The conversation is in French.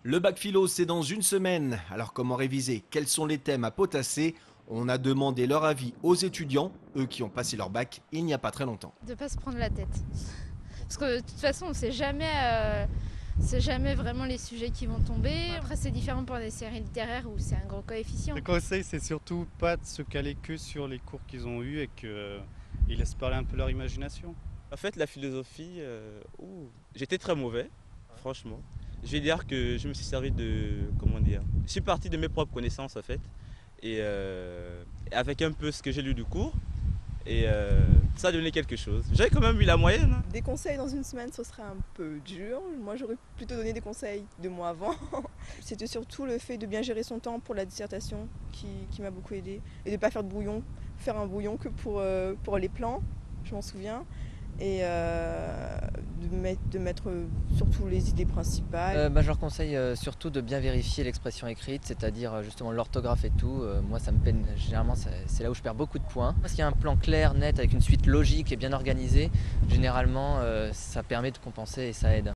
Le bac philo, c'est dans une semaine. Alors comment réviser? Quels sont les thèmes à potasser? On a demandé leur avis aux étudiants, eux qui ont passé leur bac il n'y a pas très longtemps. De pas se prendre la tête. Parce que de toute façon, c'est jamais vraiment les sujets qui vont tomber. Après, c'est différent pour des séries littéraires où c'est un gros coefficient. Le conseil, c'est surtout pas de se caler que sur les cours qu'ils ont eus et qu'ils laissent parler un peu leur imagination. En fait, la philosophie, j'étais très mauvais, franchement. Je vais dire que je me suis servi comment dire, je suis parti de mes propres connaissances en fait, et avec un peu ce que j'ai lu du cours, et ça a donné quelque chose. J'avais quand même eu la moyenne. Hein. Des conseils dans une semaine, ce serait un peu dur. Moi, j'aurais plutôt donné des conseils 2 mois avant. C'était surtout le fait de bien gérer son temps pour la dissertation qui m'a beaucoup aidé. Et de ne pas faire de brouillon, faire un brouillon que pour les plans, je m'en souviens. Et de mettre surtout les idées principales. Je leur conseille surtout de bien vérifier l'expression écrite, c'est-à-dire justement l'orthographe et tout. Moi ça me peine, généralement c'est là où je perds beaucoup de points. Parce qu'il y a un plan clair, net, avec une suite logique et bien organisée, généralement ça permet de compenser et ça aide.